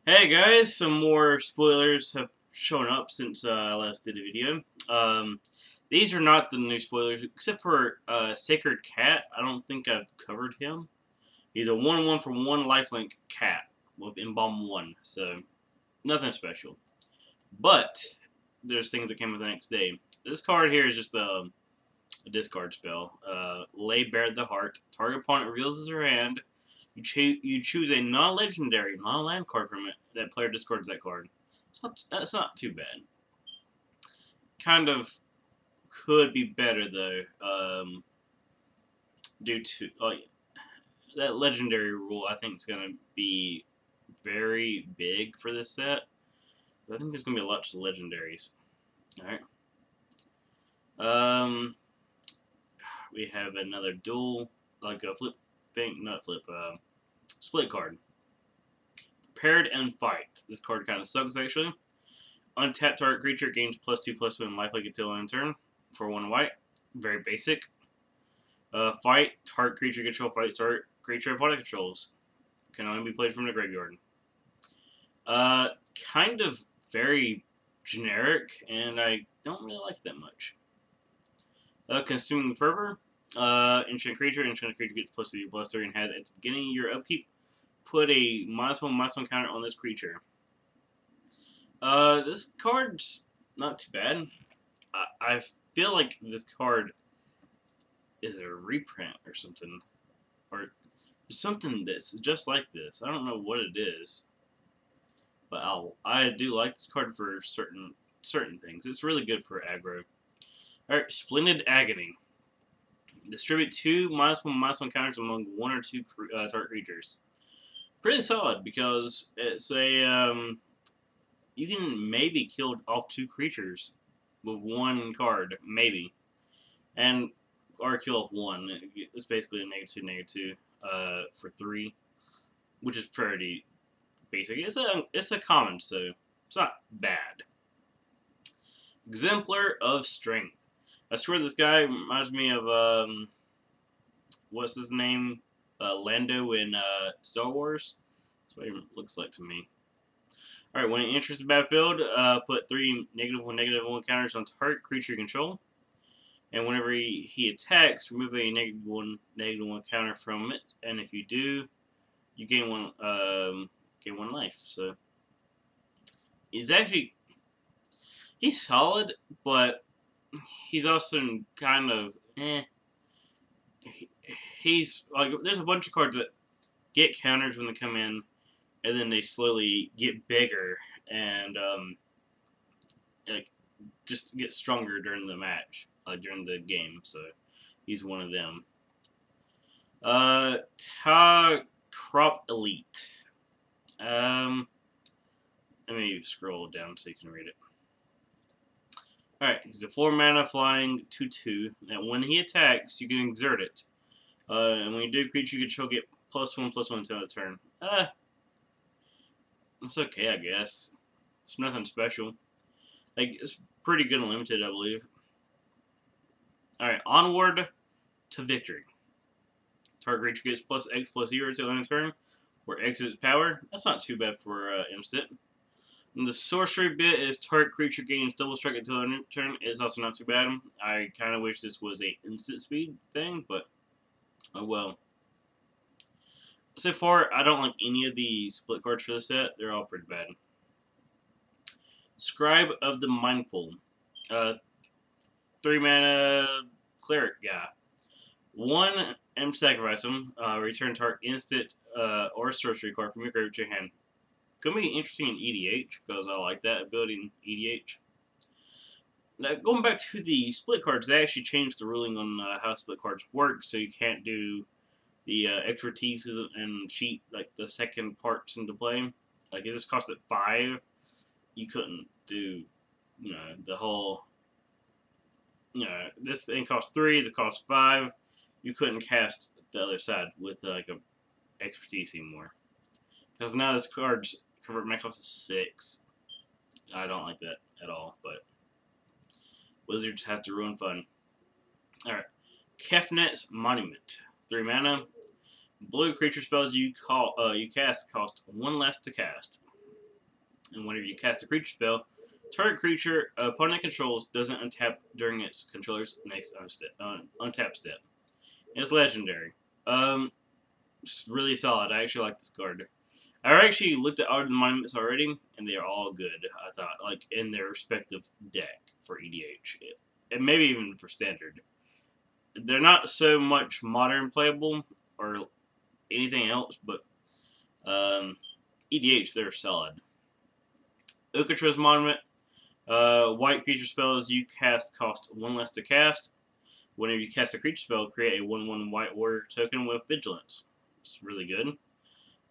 Hey guys, some more spoilers have shown up since I last did a video. These are not the new spoilers, except for Sacred Cat. I don't think I've covered him. He's a 1-1 for 1 lifelink cat with Embalm 1, so nothing special. But there's things that came out the next day. This card here is just a discard spell. Lay Bare the Heart. Target opponent reveals their hand. You choose a non-legendary, non-land card from it. That player discards that card. That's not too bad. Kind of could be better though, due to that legendary rule. I think is going to be very big for this set. I think there's going to be a lot of legendaries. All right. We have another dual, like a flip thing, not flip. Split card. Prepared and Fight. This card kind of sucks, actually. Untap target creature gains +2/+1 lifelink until end turn for 1 white. Very basic. Fight. Target creature control. Fight. Target creature opponent controls. Can only be played from the graveyard. Kind of very generic, and I don't really like that much. Consuming Fervor. Instant creature gets +2/+3 and has at the beginning of your upkeep, put a -1/-1 counter on this creature. This card's not too bad. I feel like this card is a reprint or something, or something that's just like this. I don't know what it is, but I do like this card for certain things. It's really good for aggro. All right, Splendid Agony. Distribute 2 -1/-1 counters among 1 or 2 target creatures. Pretty solid because it's a you can maybe kill off 2 creatures with 1 card, maybe, or kill off 1. It's basically a -2/-2 for 3, which is pretty basic. It's a common, so it's not bad. Exemplar of Strength. I swear this guy reminds me of, what's his name? Lando in Star Wars. That's what he looks like to me. Alright, when he enters the battlefield, put 3 -1/-1 counters on target creature you control. And whenever he attacks, remove a -1/-1 counter from it. And if you do, you gain 1 life. So he's solid, but he's also kind of He's like, there's a bunch of cards that get counters when they come in, and then they slowly get bigger and like just get stronger during the match, during the game. So he's one of them. Crop Elite. Let me scroll down so you can read it. Alright, he's a 4 mana flying 2/2. And when he attacks, you can exert it. And when you do, creature you control get +1/+1 until the turn. It's okay, I guess. It's nothing special. Like, it's pretty good and limited, I believe. Alright, Onward to Victory. Target creature gets +X/+0 until end turn, where X is its power. That's not too bad for instant. And the sorcery bit is target creature gains double strike until end turn. It's also not too bad. I kind of wish this was a instant speed thing, but oh well. So far, I don't like any of the split cards for the set. They're all pretty bad. Scribe of the Mindful. 3 mana cleric guy. 1 and sacrifice him. Return target instant or sorcery card from your graveyard to your hand. Could be interesting in EDH because I like that ability in EDH. Now, going back to the split cards, they actually changed the ruling on how split cards work, so you can't do the expertise and cheat like the second parts into play. Like, it just cost it 5. You couldn't do, the whole. This thing costs 3. That costs 5. You couldn't cast the other side with like a expertise anymore. Because now this card's convert my cost to 6. I don't like that at all, but Wizards have to ruin fun. Alright. Kefnet's Monument. 3 mana. Blue creature spells you cast cost 1 less to cast. And whenever you cast a creature spell, target creature opponent controls doesn't untap during its controller's next untap step. And it's legendary. It's really solid. I actually like this card. I actually looked at all the monuments already, and they are all good. I thought, like in their respective deck for EDH, and maybe even for standard. They're not so much modern playable or anything else, but EDH they're solid. Ukatra's monument. White creature spells you cast cost 1 less to cast. Whenever you cast a creature spell, create a 1/1 white warrior token with vigilance. It's really good.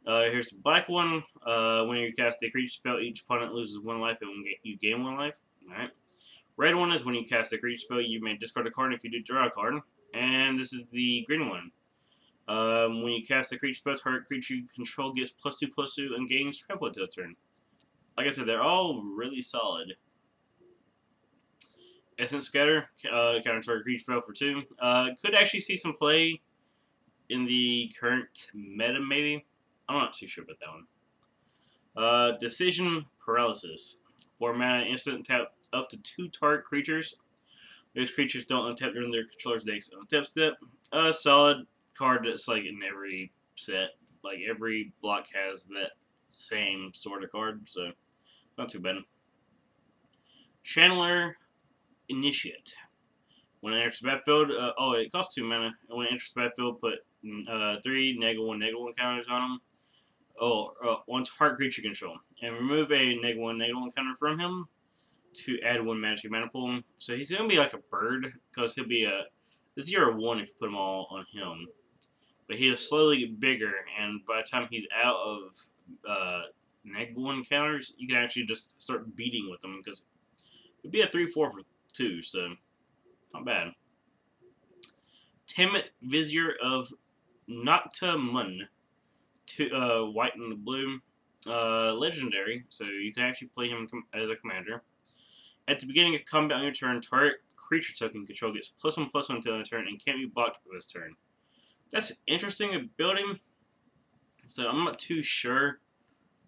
Here's the black one. When you cast a creature spell, each opponent loses 1 life and you gain 1 life. Alright. Red one is when you cast a creature spell, you may discard a card. If you do, draw a card. And this is the green one. When you cast a creature spell, target creature you control gets +2/+2 and gains trample until turn. Like I said, they're all really solid. Essence Scatter, counter target creature spell for 2. Could actually see some play in the current meta, maybe. I'm not too sure about that one. Decision Paralysis. 4 mana, instant tap up to 2 target creatures. Those creatures don't untap during their controller's next untap step. Solid card that's like in every set. Like every block has that same sort of card, so not too bad. Channeler Initiate. When it enters the battlefield, it costs 2 mana. And when it enters the battlefield, put 3 -1/-1 counters on them. 1 target creature control. And remove a -1/-1 counter from him to add 1 mana to your mana pool. So he's going to be like a bird, because he'll be a 0/1 if you put them all on him. But he'll slowly get bigger, and by the time he's out of -1 counters, you can actually just start beating with him, because it'd be a 3/4 for 2, so not bad. Timid Vizier of Noctamun, white and the blue, legendary, so you can actually play him as a commander. At the beginning of combat on your turn, target creature token control gets +1/+1 until the turn and can't be blocked for this turn. That's interesting ability, so I'm not too sure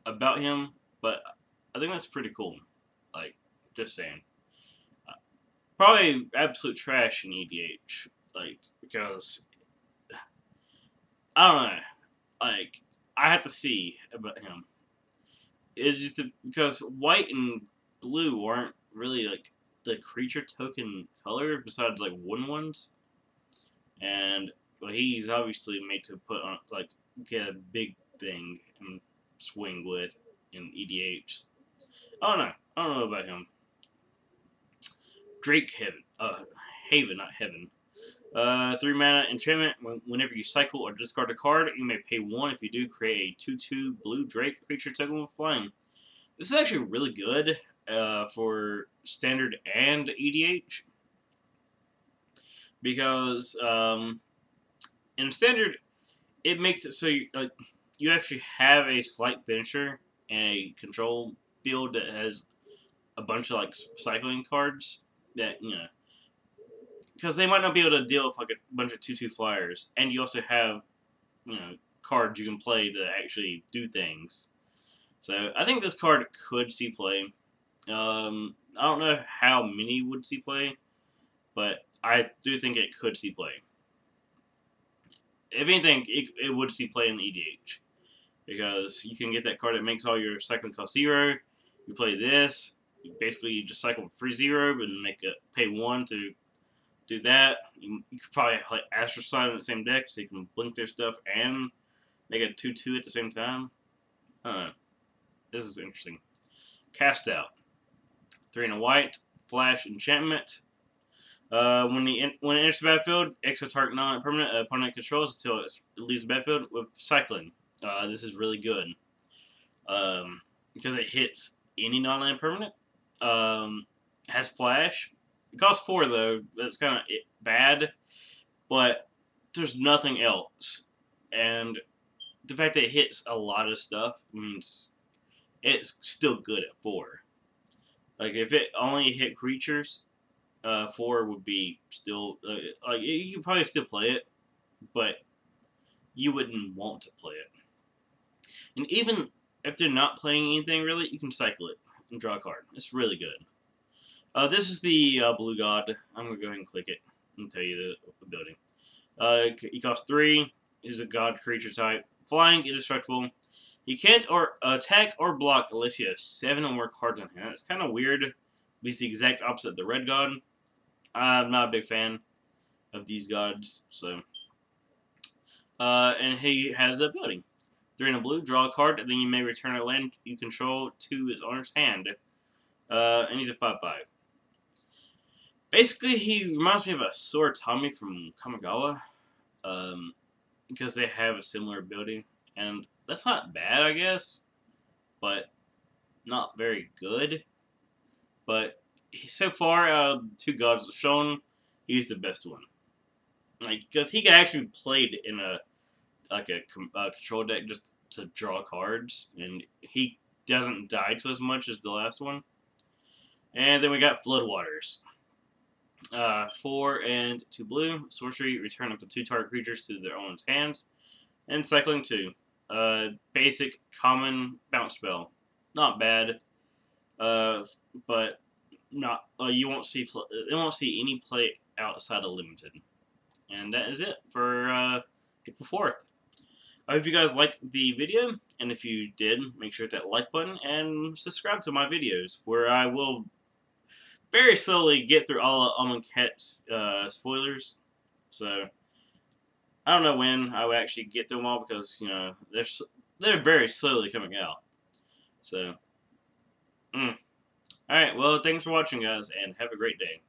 about him, but I think that's pretty cool. Like, just saying. Probably absolute trash in EDH, like, because I don't know, like, I have to see about him. It's just because white and blue aren't really like the creature token color besides like 1/1s, and well, he's obviously made to put on like get a big thing and swing with in EDH. I don't know about him. Drake Haven, not Heaven. 3 mana enchantment. Whenever you cycle or discard a card, you may pay 1. If you do, create a 2/2 blue Drake creature token with flying. This is actually really good for standard and EDH, because in standard it makes it so you actually have a slight finisher and a control field that has a bunch of like cycling cards that, you know, because they might not be able to deal with like a bunch of 2/2 flyers, and you also have, you know, cards you can play to actually do things. So I think this card could see play. I don't know how many would see play, but I do think it could see play. If anything, it would see play in the EDH, because you can get that card that makes all your cycling cost 0. You play this, you just cycle for 0, but make it pay 1 to do that. You could probably play Astrocide in the same deck, so you can blink their stuff and make it 2/2 at the same time. This is interesting. Cast Out. 3 and a white. Flash enchantment. When it enters the battlefield, extra target non-permanent opponent controls until it leaves the battlefield with cycling. This is really good. Because it hits any non-land permanent. Has flash. It costs 4 though. That's kind of bad, but there's nothing else. And the fact that it hits a lot of stuff means it's still good at 4. Like if it only hit creatures, 4 would be still like you could probably still play it, but you wouldn't want to play it. And even if they're not playing anything really, you can cycle it and draw a card. It's really good. This is the blue god. I'm gonna go ahead and click it and tell you the building. He costs 3. He's a god creature type. Flying, indestructible. He can't or attack or block unless you have 7 or more cards in hand. It's kind of weird. He's the exact opposite of the red god. I'm not a big fan of these gods, so. And he has a building. 3 in a blue, draw a card, and then you may return a land you control to his owner's hand. And he's a 5/5. Basically, he reminds me of a Sora Tommy from Kamigawa, because they have a similar building, and that's not bad, I guess, but not very good. But so far, out of the 2 gods shown, he's the best one. Like, because he can actually be played in a control deck just to draw cards, and he doesn't die to as much as the last one. And then we got Floodwaters. 4 and 2 blue. Sorcery, return up to 2 target creatures to their owner's hands. And cycling 2. Basic, common, bounce spell. Not bad. But not you won't see any play outside of limited. And that is it for April 4th. I hope you guys liked the video, and if you did, make sure to hit that like button and subscribe to my videos, where I will very slowly get through all of Amonkhet's spoilers. So I don't know when I will actually get through them all, because you know they're very slowly coming out. So, all right. Well, thanks for watching, guys, and have a great day.